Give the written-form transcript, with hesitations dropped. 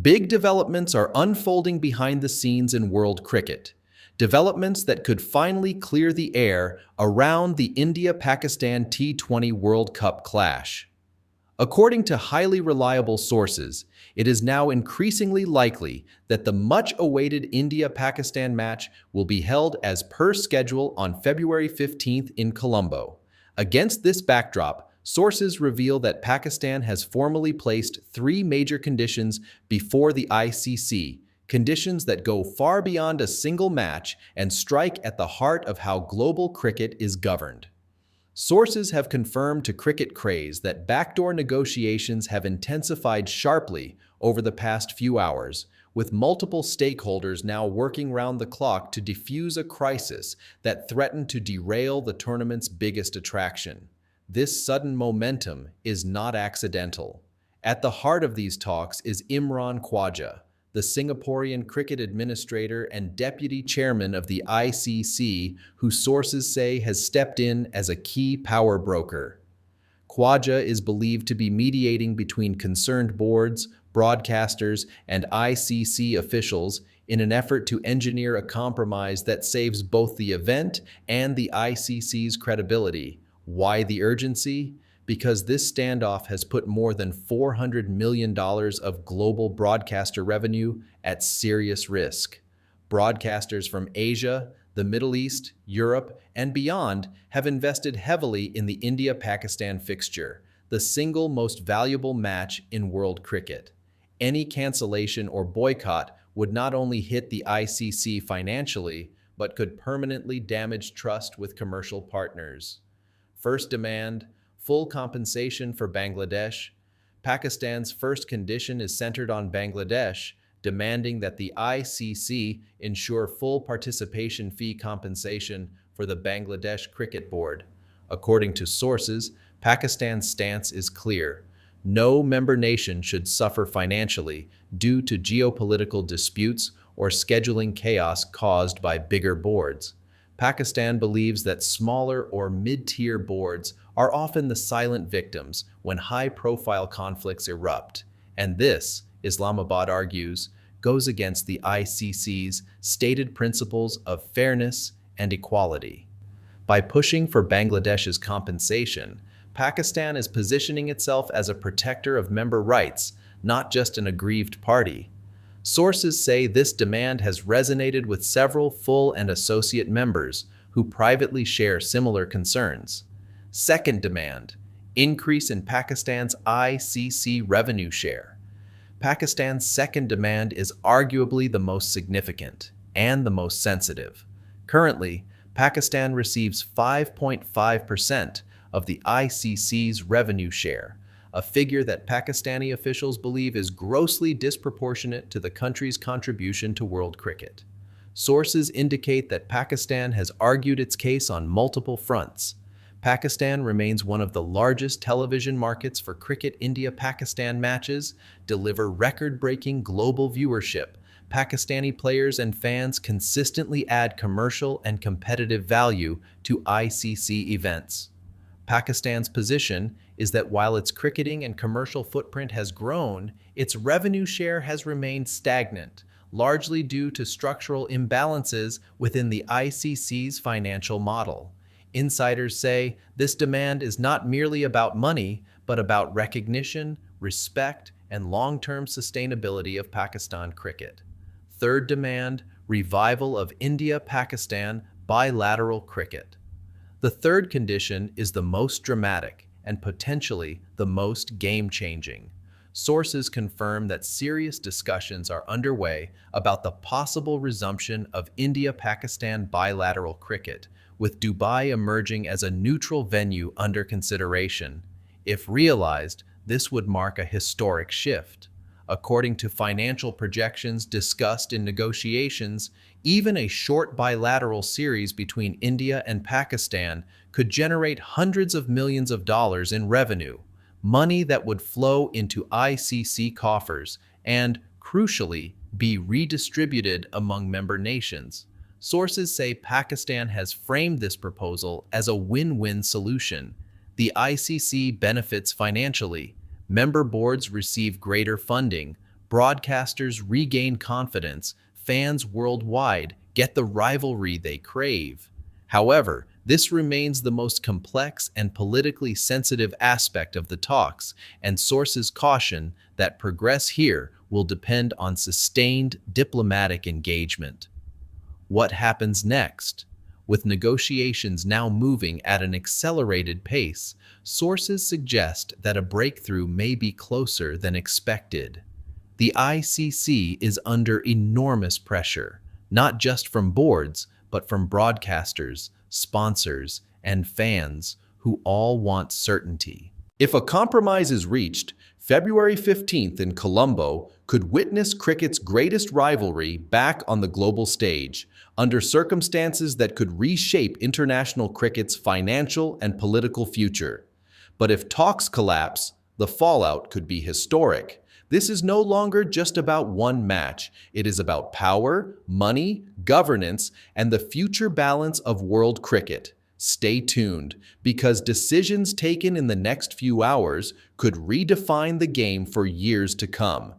Big developments are unfolding behind the scenes in world cricket. Developments that could finally clear the air around the India-Pakistan T20 World Cup clash. According to highly reliable sources, it is now increasingly likely that the much-awaited India-Pakistan match will be held as per schedule on February 15th in Colombo. Against this backdrop, sources reveal that Pakistan has formally placed three major conditions before the ICC, conditions that go far beyond a single match and strike at the heart of how global cricket is governed. Sources have confirmed to CricketCraze that backdoor negotiations have intensified sharply over the past few hours, with multiple stakeholders now working round the clock to defuse a crisis that threatened to derail the tournament's biggest attraction. This sudden momentum is not accidental. At the heart of these talks is Imran Khwaja, the Singaporean cricket administrator and deputy chairman of the ICC, who sources say has stepped in as a key power broker. Khwaja is believed to be mediating between concerned boards, broadcasters, and ICC officials in an effort to engineer a compromise that saves both the event and the ICC's credibility. Why the urgency? Because this standoff has put more than $400 million of global broadcaster revenue at serious risk. Broadcasters from Asia, the Middle East, Europe, and beyond have invested heavily in the India-Pakistan fixture, the single most valuable match in world cricket. Any cancellation or boycott would not only hit the ICC financially, but could permanently damage trust with commercial partners. First demand, full compensation for Bangladesh. Pakistan's first condition is centered on Bangladesh, demanding that the ICC ensure full participation fee compensation for the Bangladesh Cricket Board. According to sources, Pakistan's stance is clear. No member nation should suffer financially due to geopolitical disputes or scheduling chaos caused by bigger boards. Pakistan believes that smaller or mid-tier boards are often the silent victims when high-profile conflicts erupt, and this, Islamabad argues, goes against the ICC's stated principles of fairness and equality. By pushing for Bangladesh's compensation, Pakistan is positioning itself as a protector of member rights, not just an aggrieved party. Sources say this demand has resonated with several full and associate members who privately share similar concerns. Second demand, increase in Pakistan's ICC revenue share. Pakistan's second demand is arguably the most significant and the most sensitive. Currently, Pakistan receives 5.5% of the ICC's revenue share, a figure that Pakistani officials believe is grossly disproportionate to the country's contribution to world cricket. Sources indicate that Pakistan has argued its case on multiple fronts. Pakistan remains one of the largest television markets for cricket. India-Pakistan matches deliver record-breaking global viewership. Pakistani players and fans consistently add commercial and competitive value to ICC events. Pakistan's position is that while its cricketing and commercial footprint has grown, its revenue share has remained stagnant, largely due to structural imbalances within the ICC's financial model. Insiders say this demand is not merely about money, but about recognition, respect, and long-term sustainability of Pakistan cricket. Third demand, revival of India-Pakistan bilateral cricket. The third condition is the most dramatic and potentially the most game-changing. Sources confirm that serious discussions are underway about the possible resumption of India-Pakistan bilateral cricket, with Dubai emerging as a neutral venue under consideration. If realized, this would mark a historic shift. According to financial projections discussed in negotiations, even a short bilateral series between India and Pakistan could generate hundreds of millions of dollars in revenue, money that would flow into ICC coffers and, crucially, be redistributed among member nations. Sources say Pakistan has framed this proposal as a win-win solution. The ICC benefits financially, member boards receive greater funding, broadcasters regain confidence, fans worldwide get the rivalry they crave. However, this remains the most complex and politically sensitive aspect of the talks, and sources caution that progress here will depend on sustained diplomatic engagement. What happens next? With negotiations now moving at an accelerated pace, sources suggest that a breakthrough may be closer than expected. The ICC is under enormous pressure, not just from boards, but from broadcasters, sponsors, and fans who all want certainty. If a compromise is reached, February 15th in Colombo could witness cricket's greatest rivalry back on the global stage, under circumstances that could reshape international cricket's financial and political future. But if talks collapse, the fallout could be historic. This is no longer just about one match. It is about power, money, governance, and the future balance of world cricket. Stay tuned, because decisions taken in the next few hours could redefine the game for years to come.